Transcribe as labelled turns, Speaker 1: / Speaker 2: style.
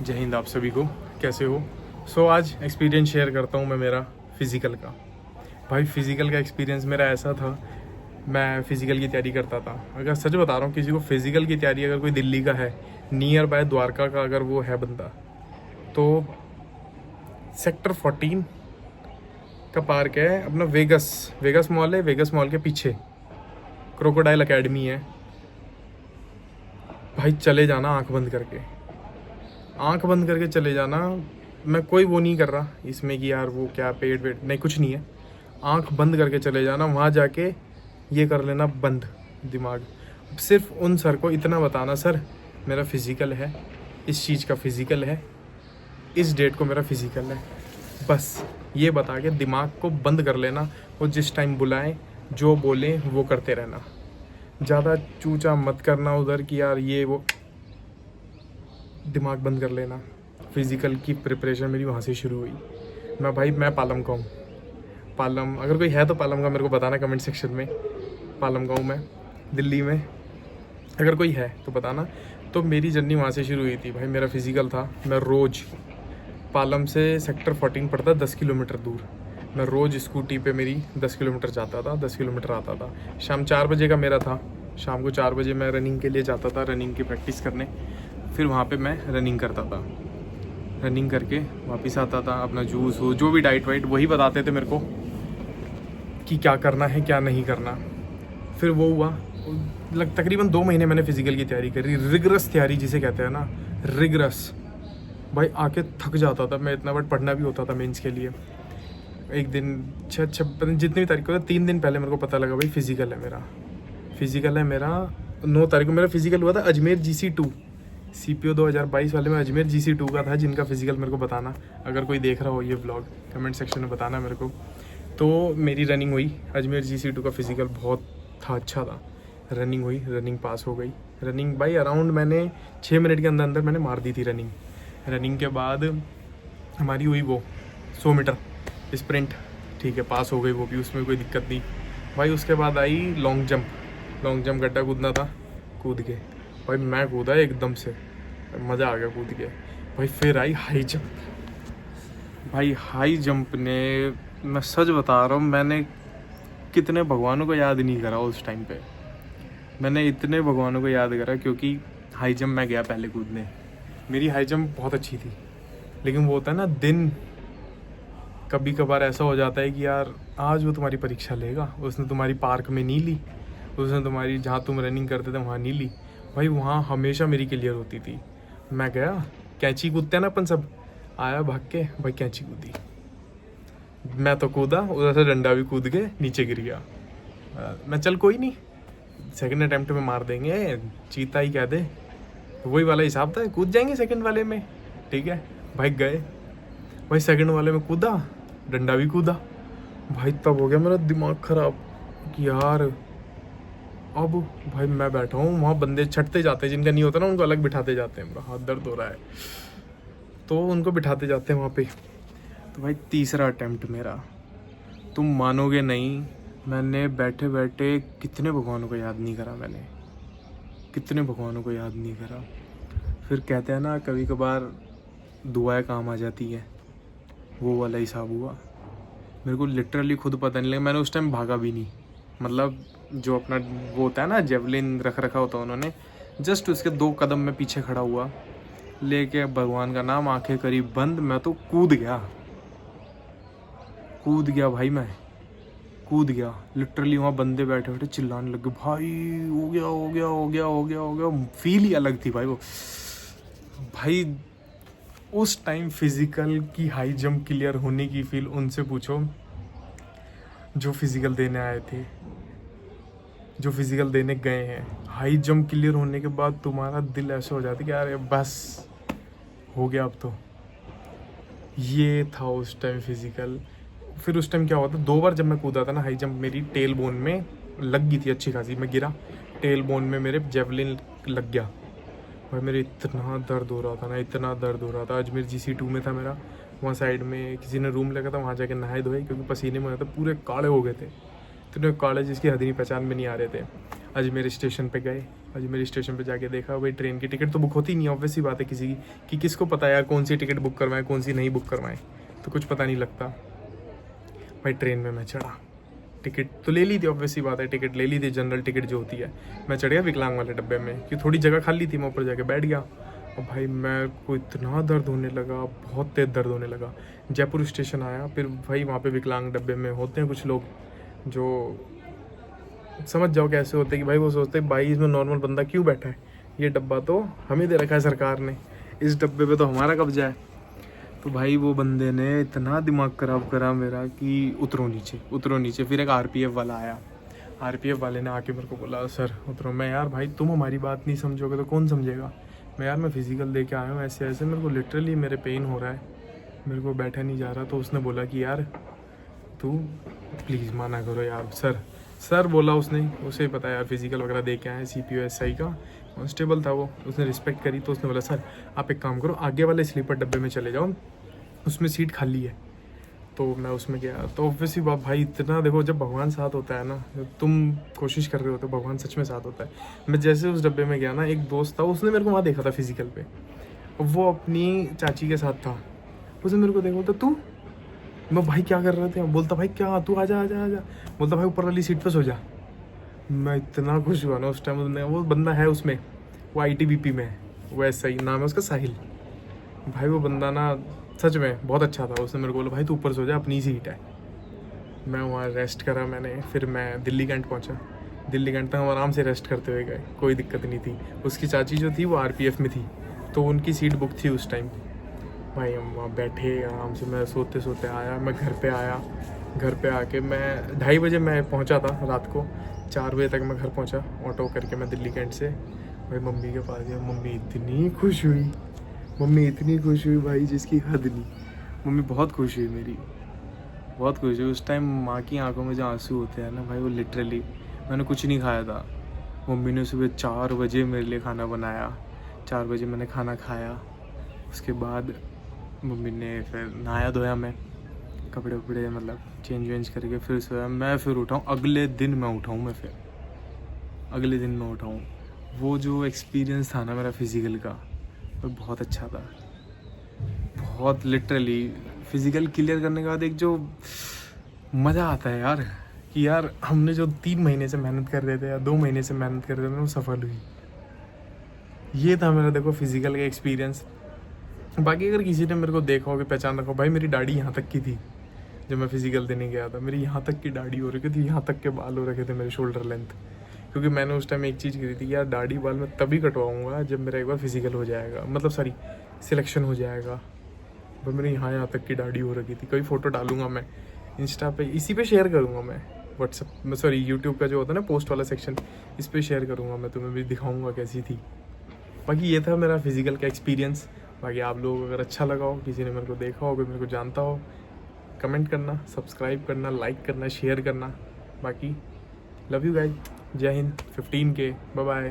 Speaker 1: जय हिंद आप सभी को, कैसे हो। आज एक्सपीरियंस शेयर करता हूँ मैं मेरा फ़िज़िकल का। भाई फ़िज़िकल का एक्सपीरियंस मेरा ऐसा था, मैं फ़िज़िकल की तैयारी करता था। अगर सच बता रहा हूँ, किसी को फ़िज़िकल की तैयारी अगर कोई दिल्ली का है, नियर बाय द्वारका का अगर वो है बंदा, तो सेक्टर 14 का पार्क है अपना, वेगस मॉल है। वेगस मॉल के पीछे क्रोकोडाइल अकेडमी है। भाई चले जाना आंख बंद करके चले जाना। मैं कोई वो नहीं कर रहा इसमें कि यार वो क्या पेट वेट, नहीं कुछ नहीं है। आंख बंद करके चले जाना, वहाँ जाके ये कर लेना बंद दिमाग। सिर्फ उन सर को इतना बताना, सर मेरा फ़िज़िकल है, इस चीज़ का फ़िज़िकल है, इस डेट को मेरा फ़िज़िकल है। बस ये बता के दिमाग को बंद कर लेना। वो जिस टाइम बुलाएं, जो बोलें वो करते रहना। ज़्यादा चूचा मत करना उधर कि यार ये वो, दिमाग बंद कर लेना। फ़िज़िकल की प्रिपरेशन मेरी वहाँ से शुरू हुई। मैं पालम का हूँ। पालम अगर कोई है तो पालम का मेरे को बताना कमेंट सेक्शन में। पालम का हूँ मैं, दिल्ली में। अगर कोई है तो बताना। तो मेरी जर्नी वहाँ से शुरू हुई थी। भाई मेरा फ़िज़िकल था, मैं रोज़ पालम से सेक्टर 14 पड़ता 10 किलोमीटर दूर। मैं रोज़ स्कूटी पे मेरी 10 किलोमीटर जाता था, 10 किलोमीटर आता था। शाम 4 बजे का मेरा था। शाम को 4 बजे मैं रनिंग के लिए जाता था, रनिंग की प्रैक्टिस करने। फिर वहाँ पे मैं रनिंग करता था। रनिंग करके वापस आता था। अपना जूस हो, जो भी डाइट वाइट वही बताते थे मेरे को कि क्या करना है क्या नहीं करना। फिर वो हुआ, तकरीबन 2 महीने मैंने फ़िज़िकल की तैयारी करी। रिगरस तैयारी जिसे कहते हैं ना, रिगरस। भाई आके थक जाता था मैं इतना, बट पढ़ना भी होता था मेंस के लिए। एक दिन जितनी भी तारीख को था, 3 दिन पहले मेरे को पता लगा भाई फ़िज़िकल है मेरा। 9 तारीख को मेरा फ़िज़िकल हुआ था अजमेर GC2 CPO 2022 वाले में। अजमेर GC2 का था। जिनका फ़िज़िकल मेरे को बताना, अगर कोई देख रहा हो ये व्लॉग, कमेंट सेक्शन में बताना मेरे को। तो मेरी रनिंग हुई, अजमेर GC2 का फ़िज़िकल बहुत था, अच्छा था। रनिंग हुई, रनिंग पास हो गई। रनिंग भाई अराउंड मैंने 6 मिनट के अंदर मैंने मार दी थी रनिंग के बाद हमारी हुई वो 100 मीटर स्प्रिंट, ठीक है, पास हो गई वो भी, उसमें कोई दिक्कत नहीं। भाई उसके बाद आई लॉन्ग जंप गड्ढा कूदना था, कूद के भाई मैं कूदा एकदम से, मज़ा आ गया कूद के। भाई फिर आई हाई जंप ने, मैं सच बता रहा हूँ, मैंने कितने भगवानों को याद नहीं करा उस टाइम पे। मैंने इतने भगवानों को याद करा क्योंकि हाई जंप मैं गया पहले कूदने। मेरी हाई जंप बहुत अच्छी थी, लेकिन वो होता है ना दिन, कभी कभार ऐसा हो जाता है कि यार आज वो तुम्हारी परीक्षा लेगा, उसने तुम्हारी पार्क में नहीं ली, उसने तुम्हारी जहाँ तुम रनिंग करते थे वहाँ नहीं ली। भाई वहाँ हमेशा मेरी क्लियर होती थी। मैं गया, कैंची कूदते हैं ना अपन सब, आया भाग के, भाई कैंची कूदी, मैं तो कूदा, उधर से डंडा भी कूद के नीचे गिर गया। मैं चल कोई नहीं, सेकंड अटेम्प्ट में मार देंगे, चीता ही कह दे, वही वाला हिसाब था, कूद जाएंगे सेकंड वाले में, ठीक है। भाई गए, भाई सेकंड वाले में कूदा, डंडा भी कूदा। भाई तब हो गया मेरा दिमाग ख़राब कि यार अब भाई मैं बैठा हूँ वहाँ, बंदे छटते जाते हैं, जिनका नहीं होता ना उनको अलग बिठाते जाते हैं। मेरा हाथ दर्द हो रहा है तो उनको बिठाते जाते हैं वहाँ पे। तो भाई तीसरा अटेम्प्ट मेरा, तुम मानोगे नहीं, मैंने बैठे बैठे कितने भगवानों को याद नहीं करा। फिर कहते हैं ना कभी कभार दुआएं काम आ जाती है, वो वाला हिसाब हुआ। मेरे को लिटरली खुद पता नहीं लगा, मैंने उस टाइम भागा भी नहीं। मतलब जो अपना वो होता है ना, जेवलिन रखा होता है उन्होंने, जस्ट उसके 2 कदम में पीछे खड़ा हुआ, लेके भगवान का नाम, आंखें करी बंद, मैं तो कूद गया भाई, मैं कूद गया लिटरली। वहाँ बंदे बैठे बैठे चिल्लाने लगे, भाई हो गया। फील ही अलग थी भाई वो। भाई उस टाइम फिज़िकल की हाई जंप क्लियर होने की फील उनसे पूछो जो फिज़िकल देने आए थे, जो फिज़िकल देने गए हैं। हाई जंप क्लियर होने के बाद तुम्हारा दिल ऐसा हो जाता है कि यार बस हो गया अब तो। ये था उस टाइम फिज़िकल। फिर उस टाइम क्या हुआ था, 2 बार जब मैं कूदा था ना हाई जंप, मेरी टेल बोन में लग गई थी अच्छी खासी। मैं गिरा, टेल बोन में मेरे जेवलिन लग गया। भाई मेरे इतना दर्द हो रहा था। अजमेर GC2 में था मेरा, वहाँ साइड में किसी ने रूम लगा था, वहाँ जाके नहाए धोए क्योंकि पसीने में आया था, पूरे काले हो गए थे, इतने काले जिसकी हद नहीं, पहचान में नहीं आ रहे थे। अजमेर स्टेशन पे गए, अजमेर स्टेशन पे जाके देखा भाई ट्रेन की टिकट तो बुक होती नहीं, ऑब्वियस सी बात है किसी की, कि किसको पता है यार कौन सी टिकट बुक करवाएं कौन सी नहीं बुक करवाएं, तो कुछ पता नहीं लगता। भाई ट्रेन में मैं चढ़ा, टिकट तो ले ली थी, ऑब्वियस सी बात है टिकट ले ली थी, जनरल टिकट जो होती है। मैं चढ़ गया विकलांग वाले डब्बे में कि थोड़ी जगह खाली थी, मैं ऊपर जाके बैठ गया। और भाई मैं को इतना दर्द होने लगा, बहुत तेज दर्द होने लगा। जयपुर स्टेशन आया, फिर भाई वहाँ पे विकलांग डब्बे में होते हैं कुछ लोग जो समझ जाओ कैसे होते हैं कि भाई वो सोचते हैं भाई इसमें नॉर्मल बंदा क्यों बैठा है, ये डब्बा तो हमें दे रखा है सरकार ने, इस डब्बे पे तो हमारा कब्जा है। तो भाई वो बंदे ने इतना दिमाग खराब करा मेरा कि उतरो नीचे उतरो नीचे। फिर एक आरपीएफ वाला आया, आरपीएफ वाले ने आके मेरे को बोला सर उतरो। मैं यार भाई तुम हमारी बात नहीं समझोगे तो कौन समझेगा। मैं यार मैं फिज़िकल दे के आया हूँ ऐसे ऐसे, मेरे को लिटरली मेरे पेन हो रहा है, मेरे को बैठा नहीं जा रहा। तो उसने बोला कि यार तू प्लीज़ माना करो यार सर, सर बोला उसने, उसे ही पता है यार फिज़िकल वगैरह दे के आए, CPO-SI का कांस्टेबल था वो, उसने रिस्पेक्ट करी। तो उसने बोला सर आप एक काम करो आगे वाले स्लीपर डब्बे में चले जाओ, उसमें सीट खाली है। तो मैं उसमें गया, तो ऑब्वियसली बात भाई इतना देखो जब भगवान साथ होता है ना, जब तुम कोशिश कर रहे हो तो भगवान सच में साथ होता है। मैं जैसे उस डब्बे में गया ना, एक दोस्त था उसने मेरे को वहाँ देखा था फिजिकल पे, वो अपनी चाची के साथ था, उसने मेरे को देखा, बोलता तू, मैं भाई क्या कर रहे थे, बोलता भाई क्या तू आजा आजा आजा, बोलता भाई ऊपर वाली सीट पर सो जा। मैं इतना खुश हुआ ना उस टाइम, वो बंदा है उसमें, वो ITBP में है, वो ऐसा ही नाम है उसका साहिल। भाई वो बंदा ना सच में बहुत अच्छा था। उसने मेरे को बोला भाई तू ऊपर सो जा अपनी सीट है। मैं वहाँ रेस्ट करा मैंने, फिर मैं दिल्ली कैंट पहुँचा। दिल्ली कैंट तक हम आराम से रेस्ट करते हुए गए, कोई दिक्कत नहीं थी। उसकी चाची जो थी वो RPF में थी, तो उनकी सीट बुक थी उस टाइम। भाई हम वहाँ बैठे आराम से, मैं सोते सोते आया, मैं घर पे आया। घर पे आके मैं 2:30 बजे मैं पहुँचा था रात को, 4 बजे तक मैं घर पहुँचा ऑटो करके मैं दिल्ली कैंट से। भाई मम्मी के पास गया, मम्मी इतनी खुश हुई, मम्मी इतनी खुश हुई भाई जिसकी हद नहीं। मम्मी बहुत खुश हुई मेरी, बहुत खुश हुई। उस टाइम माँ की आंखों में जो आंसू होते हैं ना भाई, वो लिटरली, मैंने कुछ नहीं खाया था, मम्मी ने सुबह 4 बजे मेरे लिए खाना बनाया, 4 बजे मैंने खाना खाया। उसके बाद मम्मी ने फिर नहाया धोया, मैं कपड़े वपड़े मतलब चेंज वेंज करके फिर सोया। मैं फिर उठाऊँ, अगले दिन मैं उठाऊँ, मैं फिर अगले दिन मैं उठाऊँ। वो जो एक्सपीरियंस था ना मेरा फिज़िकल का, वो बहुत अच्छा था, बहुत लिटरली। फिज़िकल क्लियर करने के बाद एक जो मज़ा आता है यार, कि यार हमने जो 3 महीने से मेहनत कर रहे थे या 2 महीने से मेहनत कर रहे थे वो सफल हुई। ये था मेरा देखो फिज़िकल का एक्सपीरियंस। बाकी अगर किसी ने मेरे को देखा हो कि पहचान रखा हो, भाई मेरी दाढ़ी यहाँ तक की थी जब मैं फिज़िकल देने गया था, मेरी यहाँ तक की दाढ़ी हो रखी थी, यहाँ तक के बाल हो रखे थे मेरे शोल्डर लेंथ। क्योंकि मैंने उस टाइम एक चीज़ करी थी यार, दाढ़ी बाल मैं तभी कटवाऊँगा जब मेरा एक बार फिज़िकल हो जाएगा, मतलब सॉरी सिलेक्शन हो जाएगा। पर मेरे यहाँ तक की दाढ़ी हो रखी थी। कोई फ़ोटो डालूंगा मैं इंस्टा पे, इसी पे शेयर करूँगा मैं, व्हाट्सअप में सॉरी यूट्यूब का जो होता है ना पोस्ट वाला सेक्शन, इस पे शेयर करूँगा मैं, तुम्हें भी दिखाऊँगा कैसी थी। बाकी ये था मेरा फिज़िकल का एक्सपीरियंस। बाकी आप लोग अगर अच्छा लगा हो, किसी ने मेरे को देखा हो, कोई मेरे को जानता हो, कमेंट करना, सब्सक्राइब करना, लाइक करना, शेयर करना। बाकी लव यू गाइस, जय हिंद। 15K, bye bye.